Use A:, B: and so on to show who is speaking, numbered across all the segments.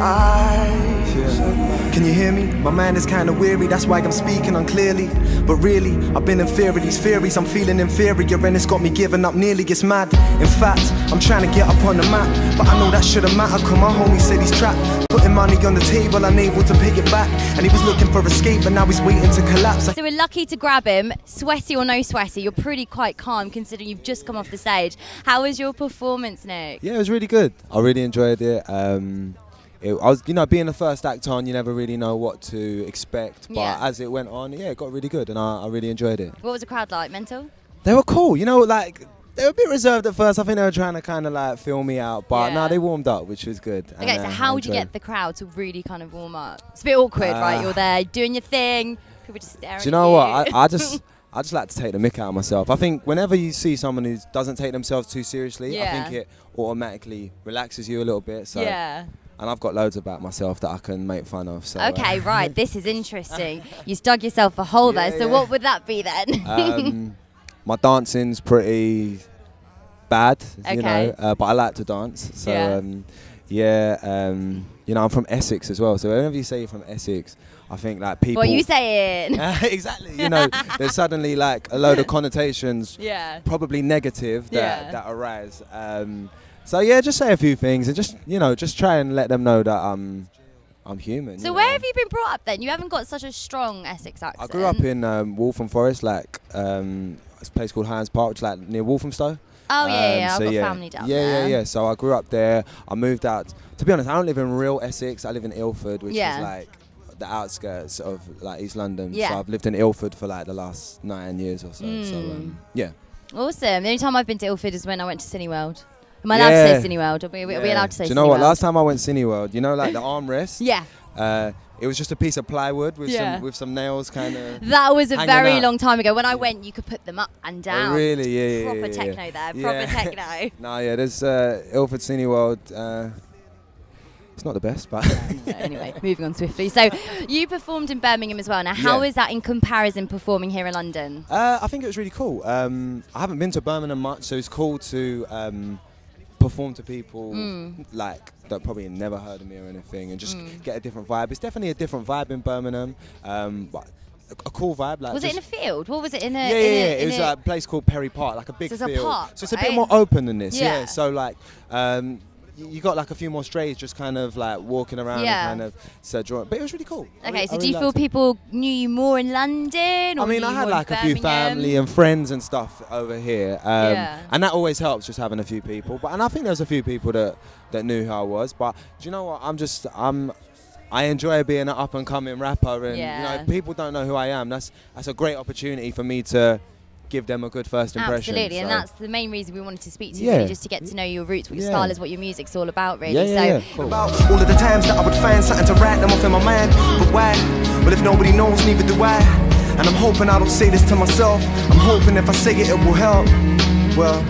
A: eyes. Yeah. Can you hear me? My mind is kinda weary, that's why I'm speaking unclearly. But really, I've been in fear of these theories. I'm feeling inferior and it's got me giving up nearly. It's mad. In fact, I'm trying to get up on the map, but I know that shouldn't matter, cause my homie said he's trapped. Putting money on the table, unable to pick it back. And he was looking for escape, but now he's waiting to collapse.
B: So we're lucky to grab him, sweaty or no sweaty. You're pretty quite calm considering you've just come off the stage. How was your performance, Nick?
C: Yeah, it was really good. I really enjoyed it. I was, being the first act on, you never really know what to expect. But as it went on, it got really good, and I really enjoyed it.
B: What was the crowd like? Mental?
C: They were cool. They were a bit reserved at first. I think they were trying to kind of feel me out, but no, they warmed up, which was good.
B: Okay, so how would you get the crowd to really kind of warm up? It's a bit awkward, right? You're there doing your thing, people just staring at you.
C: Do you know what? I just like to take the mick out of myself. I think whenever you see someone who doesn't take themselves too seriously, I think it automatically relaxes you a little bit. So. Yeah. And I've got loads about myself that I can make fun of. So,
B: okay, right. This is interesting. You dug yourself a hole there. So what would that be then?
C: My dancing's pretty bad, but I like to dance. So, I'm from Essex as well. So whenever you say you're from Essex, I think people...
B: What are you saying?
C: Exactly. There's suddenly a load of connotations, probably negative, that arise. So just say a few things and just try and let them know that I'm human.
B: So where have you been brought up then? You haven't got such a strong Essex accent.
C: I grew up in Waltham Forest, it's a place called Hynes Park, which is near Walthamstow.
B: Oh I've got family down there.
C: Yeah. So I grew up there. I moved out. To be honest, I don't live in real Essex. I live in Ilford, which is the outskirts of East London. Yeah. So I've lived in Ilford for the last 9 years or so. So yeah.
B: Awesome. The only time I've been to Ilford is when I went to Cineworld. Am I allowed to say Cineworld? Are we allowed to say Cineworld?
C: Do you know what? Last time I went Cineworld, the armrest?
B: Yeah.
C: It was just a piece of plywood with some nails kind of.
B: That was a very long time ago. When I went, you could put them up and down.
C: Oh, really? Yeah.
B: Proper techno there. Proper techno.
C: No, there's Ilford Cineworld. It's not the best, but...
B: Anyway, moving on swiftly. So, you performed in Birmingham as well. Now, how is that in comparison performing here in London?
C: I think it was really cool. I haven't been to Birmingham much, so it's cool to perform to people that probably never heard of me or anything, and just get a different vibe. It's definitely a different vibe in Birmingham, but a cool vibe.
B: Was it in a field? What was it in a?
C: It was a place called Perry Park, a big field.
B: It's a park,
C: so it's a bit more open than this. Yeah. So you got a few more strays just kind of walking around and kind of drawing. But it was really cool.
B: Okay, so do you feel people knew you more in London? Or
C: I had a few family and friends and stuff over here. And that always helps, just having a few people. And I think there was a few people that knew who I was. But do you know what? I enjoy being an up and coming rapper, and people don't know who I am. That's a great opportunity for me to give them a good first impression.
B: Absolutely, and that's the main reason we wanted to speak to you, really, just to get to know your roots, what your style is, what your music's all about, really.
A: Cool. About all of the times that I would find something to write them off in my mind, but why? Well, if nobody knows, neither do I. And I'm hoping I don't say this to myself. I'm hoping if I say it, it will help. Well,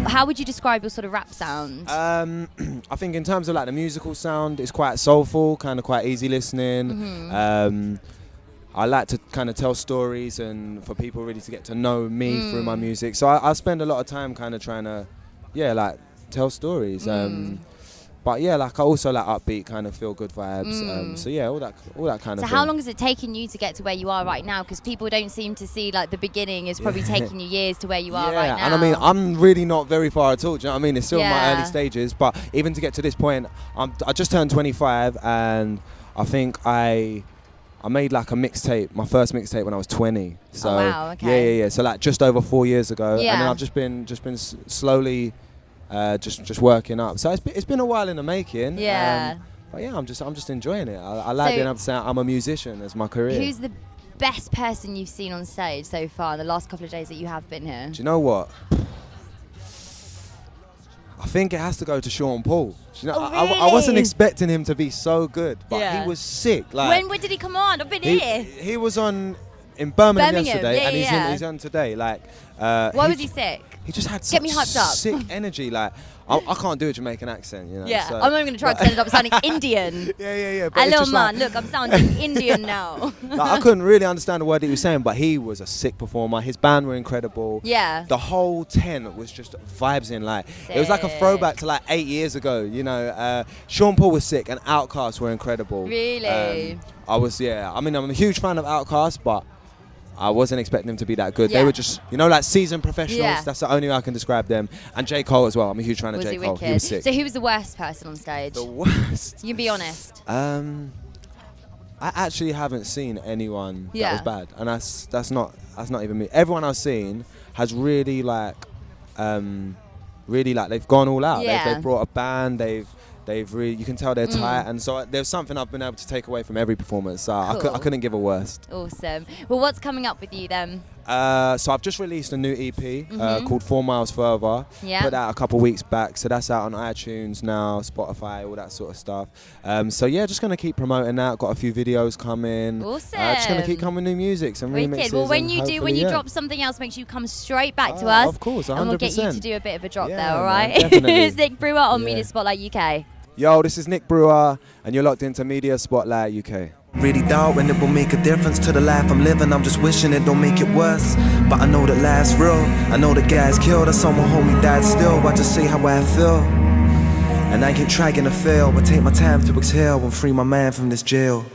B: how would you describe your sort of rap sound?
C: I think in terms of the musical sound, it's quite soulful, kind of quite easy listening. I like to kind of tell stories and for people really to get to know me through my music. So I spend a lot of time kind of trying to, tell stories. But I also like upbeat, kind of feel good vibes. So all that kind of thing.
B: So how long has it taken you to get to where you are right now? Because people don't seem to see the beginning is probably taking you years to where you are right now.
C: And I'm really not very far at all. Do you know what I mean? It's still in my early stages, but even to get to this point, I just turned 25, and I think I made a mixtape, my first mixtape when I was 20. So
B: wow, okay.
C: So just over 4 years ago, and then I've just been slowly just working up. So it's been a while in the making.
B: Yeah.
C: But I'm just enjoying it. I like being able to say I'm a musician as my career.
B: Who's the best person you've seen on stage so far in the last couple of days that you have been here?
C: Do you know what? I think it has to go to Sean Paul. Really? I wasn't expecting him to be so good, but he was sick.
B: When did he come on? I've been here.
C: He was on in Birmingham yesterday, and he's on today.
B: Why was he sick?
C: He just had
B: Get me hyped up.
C: sick energy. I can't do a Jamaican accent, you know.
B: Yeah,
C: so.
B: I'm not even going to try to set it up sounding Indian.
C: Yeah. But
B: A
C: it's
B: little
C: just
B: man, look, I'm sounding Indian now.
C: like, I couldn't really understand the word he was saying, but he was a sick performer. His band were incredible.
B: Yeah.
C: The whole tent was just vibes in. Like it was like a throwback to like 8 years ago. You know, Sean Paul was sick, and Outkast were incredible.
B: Really?
C: I mean, I'm a huge fan of Outkast, but I wasn't expecting them to be that good.
B: Yeah.
C: They were just, you know, like seasoned professionals.
B: Yeah.
C: That's the only way I can describe them. And J. Cole as well. I'm a huge fan of
B: Was
C: J.
B: he
C: Cole.
B: wicked?
C: He was sick.
B: So who was the worst person on stage?
C: The worst.
B: You can be honest.
C: I actually haven't seen anyone that was bad, and that's not even me. Everyone I've seen has really like they've gone all out.
B: Yeah.
C: They've brought a band. They've really, you can tell they're tight, and so there's something I've been able to take away from every performance. So
B: Cool.
C: I couldn't give a worst.
B: Awesome. Well, what's coming up with you then?
C: So I've just released a new EP called 4 Miles Further.
B: Yeah.
C: Put out a couple weeks back, so that's out on iTunes now, Spotify, all that sort of stuff. So yeah, just gonna keep promoting that. Got a few videos coming.
B: Awesome.
C: Just gonna keep coming with new music, some remixes.
B: Wicked. Well, when
C: and
B: you
C: hopefully,
B: drop something else, make sure you come straight back to us.
C: Of course, 100%.
B: And we'll get you to do a bit of a drop
C: Yeah,
B: there, all
C: man,
B: right?
C: definitely.
B: It's Nick Brewer on
C: Yeah.
B: Media Spotlight UK.
C: Yo, this is Nick Brewer, and you're locked into Media Spotlight UK.
A: Really doubt when it will make a difference to the life I'm living. I'm just wishing it don't make it worse. But I know that life's real. I know the guys killed or someone homie died still. I just say how I feel. And I ain't trying to fail, but take my time to exhale and free my mind from this jail.